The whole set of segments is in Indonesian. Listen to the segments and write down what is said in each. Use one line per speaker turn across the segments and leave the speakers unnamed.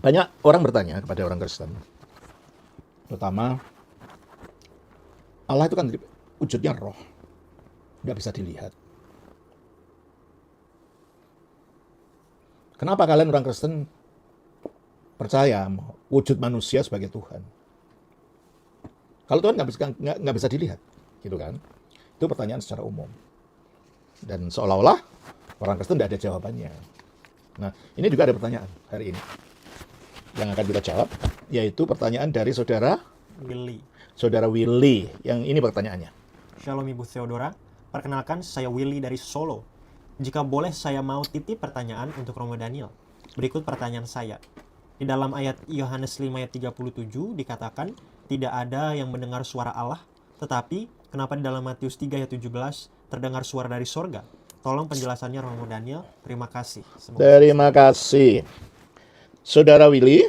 Banyak orang bertanya kepada orang Kristen, terutama Allah itu kan wujudnya roh, nggak bisa dilihat. Kenapa kalian orang Kristen percaya wujud manusia sebagai Tuhan? Kalau Tuhan nggak bisa dilihat, gitu kan? Itu pertanyaan secara umum. Dan seolah-olah orang Kristen tidak ada jawabannya. Nah, ini juga ada pertanyaan hari ini yang akan kita jawab, yaitu pertanyaan dari
Willy.
saudara Willy. Yang ini pertanyaannya.
Shalom Ibu Theodora, perkenalkan saya Willy dari Solo. Jika boleh saya mau titip pertanyaan untuk Romo Daniel. Berikut pertanyaan saya. Di dalam ayat Yohanes 5 ayat 37 dikatakan tidak ada yang mendengar suara Allah, tetapi kenapa di dalam Matius 3 ayat 17 terdengar suara dari sorga? Tolong penjelasannya Romo Daniel. Terima kasih.
Terima kasih. Saudara Willy,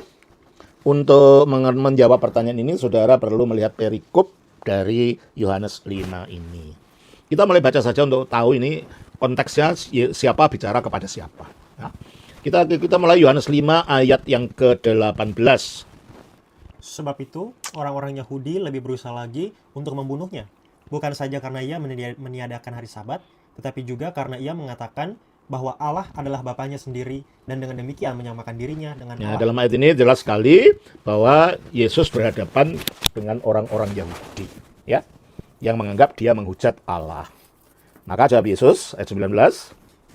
untuk menjawab pertanyaan ini, saudara perlu melihat perikop dari Yohanes 5 ini. Kita mulai baca saja untuk tahu ini konteksnya siapa bicara kepada siapa. Ya. Kita mulai Yohanes 5 ayat yang ke-18.
Sebab itu, orang-orang Yahudi lebih berusaha lagi untuk membunuhnya. Bukan saja karena ia meniadakan hari Sabat, tetapi juga karena ia mengatakan bahwa Allah adalah Bapanya sendiri dan dengan demikian menyamakan dirinya dengan Allah.
Dalam ayat ini jelas sekali bahwa Yesus berhadapan dengan orang-orang Yahudi, ya, yang menganggap dia menghujat Allah. Maka jawab Yesus ayat 19.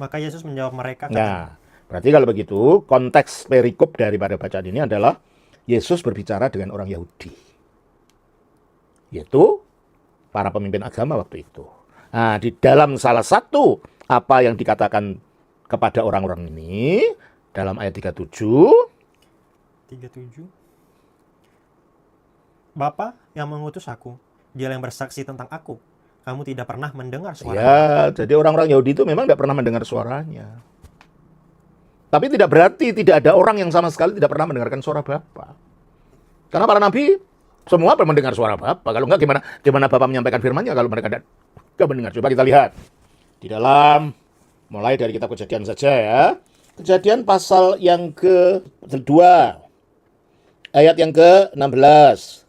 Maka Yesus menjawab mereka.
Nah, berarti kalau begitu konteks perikop daripada bacaan ini adalah Yesus berbicara dengan orang Yahudi, yaitu para pemimpin agama waktu itu. Nah, di dalam salah satu apa yang dikatakan kepada orang-orang ini dalam ayat 37,
Bapa yang mengutus aku, dia yang bersaksi tentang aku. Kamu tidak pernah mendengar suara.
ya, jadi orang-orang Yahudi itu memang tidak pernah mendengar suaranya. Tapi tidak berarti tidak ada orang yang sama sekali tidak pernah mendengarkan suara Bapa. Karena para nabi semua pernah mendengar suara Bapa. Kalau enggak gimana Bapa menyampaikan firman-Nya kalau mereka tidak mendengar. Coba kita lihat di dalam, mulai dari kitab Kejadian saja ya. Kejadian pasal yang ke-2 ayat yang ke-16.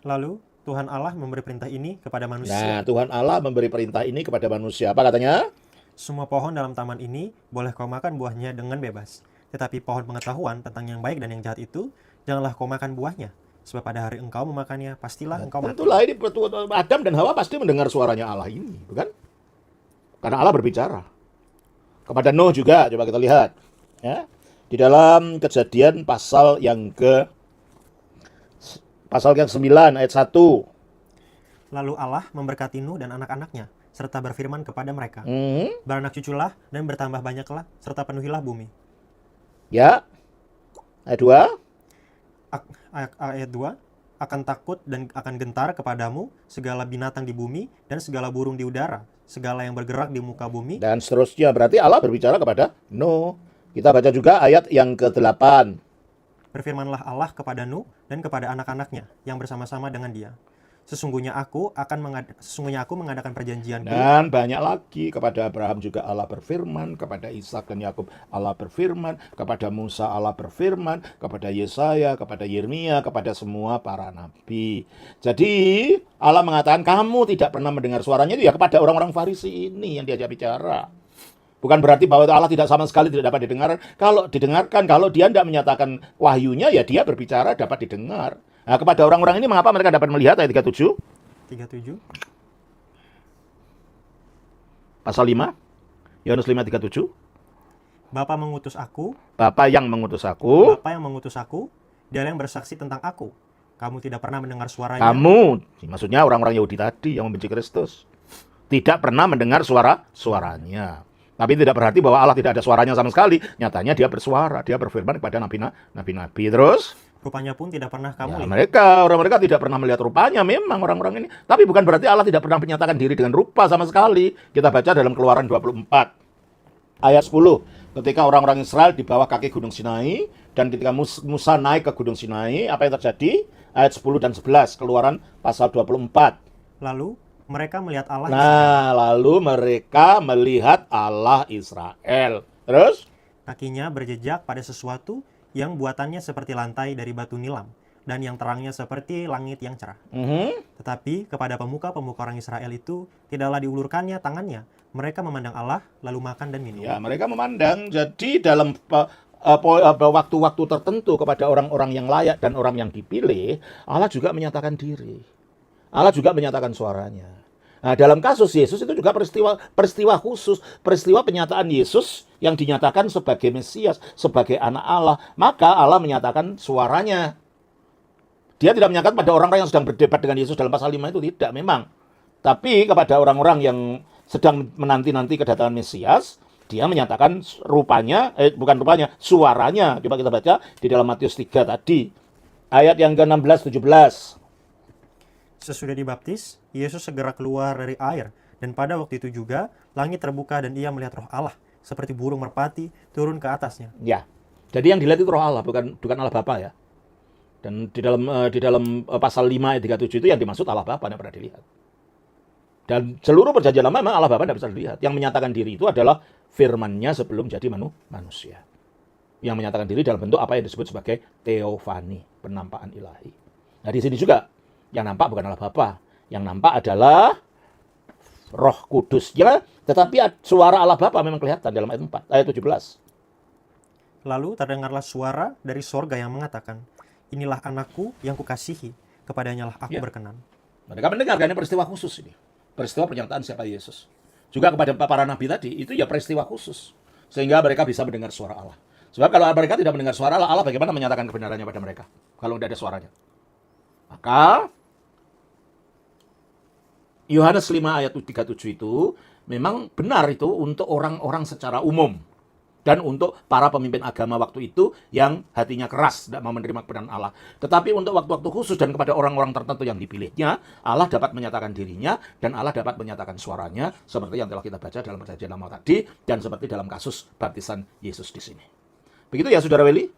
Lalu Tuhan Allah memberi perintah ini kepada manusia.
Nah, Tuhan Allah memberi perintah ini kepada manusia. Apa katanya?
Semua pohon dalam taman ini boleh kau makan buahnya dengan bebas. Tetapi pohon pengetahuan tentang yang baik dan yang jahat itu, janganlah kau makan buahnya. Sebab pada hari engkau memakannya, pastilah engkau mati.
Tentulah ini Adam dan Hawa pasti mendengar suaranya Allah ini, bukan? Karena Allah berbicara. Kepada Nuh juga, coba kita lihat. Ya. Di dalam Kejadian pasal yang ke-9 ayat 1.
Lalu Allah memberkati Nuh dan anak-anaknya, serta berfirman kepada mereka,
Hmm.
beranak cuculah dan bertambah banyaklah, serta penuhilah bumi.
Ya. Ayat 2.
Ayat 2, akan takut dan akan gentar kepadamu segala binatang di bumi dan segala burung di udara, segala yang bergerak di muka bumi.
Dan seterusnya, berarti Allah berbicara kepada Nuh. Kita baca juga ayat yang ke-8.
Berfirmanlah Allah kepada Nuh dan kepada anak-anaknya yang bersama-sama dengan dia. Sesungguhnya aku mengadakan perjanjianku.
Dan banyak lagi, kepada Abraham juga Allah berfirman, kepada Ishak dan Yakub Allah berfirman, kepada Musa Allah berfirman, kepada Yesaya, kepada Yeremia, kepada semua para nabi. Jadi Allah mengatakan kamu tidak pernah mendengar suaranya, itu ya kepada orang-orang Farisi ini yang diajak bicara. Bukan berarti bahwa Allah tidak sama sekali tidak dapat didengar. Kalau didengarkan, kalau dia tidak menyatakan wahyunya, ya dia berbicara dapat didengar. Nah, kepada orang-orang ini mengapa mereka dapat melihat ayat 37?
37.
Pasal 5, Yohanes 5:37.
Bapa mengutus aku,
Bapa yang mengutus aku.
dia yang bersaksi tentang aku. Kamu tidak pernah mendengar suaranya.
Kamu, maksudnya orang-orang Yahudi tadi yang membenci Kristus, tidak pernah mendengar suaranya. Tapi tidak berarti bahwa Allah tidak ada suaranya sama sekali. Nyatanya dia bersuara, dia berfirman kepada nabi-nabi. Terus
Rupanya pun tidak pernah kamu
lihat. Orang mereka tidak pernah melihat rupanya memang orang-orang ini. Tapi bukan berarti Allah tidak pernah menyatakan diri dengan rupa sama sekali. Kita baca dalam Keluaran 24 ayat 10. Ketika orang-orang Israel di bawah kaki Gunung Sinai, dan ketika Musa naik ke Gunung Sinai, apa yang terjadi? Ayat 10 dan 11, Keluaran pasal 24.
Lalu mereka melihat Allah.
Lalu mereka melihat Allah Israel. Terus?
Kakinya berjejak pada sesuatu yang buatannya seperti lantai dari batu nilam, dan yang terangnya seperti langit yang cerah. Tetapi kepada pemuka-pemuka orang Israel itu tidaklah diulurkannya tangannya. Mereka memandang Allah, lalu makan dan minum.
Ya, mereka memandang. Jadi dalam waktu-waktu tertentu kepada orang-orang yang layak dan orang yang dipilih, Allah juga menyatakan diri. Allah juga menyatakan suaranya. Nah, dalam kasus Yesus itu juga peristiwa khusus, peristiwa penyataan Yesus yang dinyatakan sebagai Mesias, sebagai anak Allah. Maka Allah menyatakan suaranya. Dia tidak menyatakan pada orang-orang yang sedang berdebat dengan Yesus dalam pasal 5 itu, tidak memang. Tapi kepada orang-orang yang sedang menanti-nanti kedatangan Mesias, dia menyatakan suaranya. Coba kita baca di dalam Matius 3 tadi. Ayat yang ke-16, 17.
Sesudah dibaptis, Yesus segera keluar dari air, dan pada waktu itu juga langit terbuka dan ia melihat Roh Allah seperti burung merpati turun ke atasnya.
Ya, jadi yang dilihat itu Roh Allah, bukan Allah Bapa ya. Dan di dalam pasal 5 ayat 37 itu yang dimaksud Allah Bapa yang pernah dilihat. Dan seluruh perjanjian lama memang Allah Bapa tidak bisa dilihat. Yang menyatakan diri itu adalah firman-Nya sebelum jadi manusia. Yang menyatakan diri dalam bentuk apa yang disebut sebagai teofani, penampakan ilahi. Nah, di sini juga yang nampak bukan Allah Bapa, yang nampak adalah Roh Kudus. Ya, tetapi suara Allah Bapa memang kelihatan dalam ayat 4, ayat 17.
Lalu terdengarlah suara dari sorga yang mengatakan, inilah anakku yang kukasihi, kepadanya lah aku berkenan.
Mereka mendengar karena peristiwa khusus ini. Peristiwa pernyataan siapa Yesus. Juga kepada para nabi tadi, itu ya peristiwa khusus. Sehingga mereka bisa mendengar suara Allah. Sebab kalau mereka tidak mendengar suara Allah, Allah bagaimana menyatakan kebenarannya pada mereka? Kalau tidak ada suaranya. Maka Yohanes 5 ayat 37 itu memang benar itu untuk orang-orang secara umum. Dan untuk para pemimpin agama waktu itu yang hatinya keras, tidak mau menerima kebenaran Allah. Tetapi untuk waktu-waktu khusus dan kepada orang-orang tertentu yang dipilihnya, Allah dapat menyatakan dirinya dan Allah dapat menyatakan suaranya seperti yang telah kita baca dalam perjanjian lama tadi dan seperti dalam kasus baptisan Yesus di sini. Begitu ya Saudara Weli?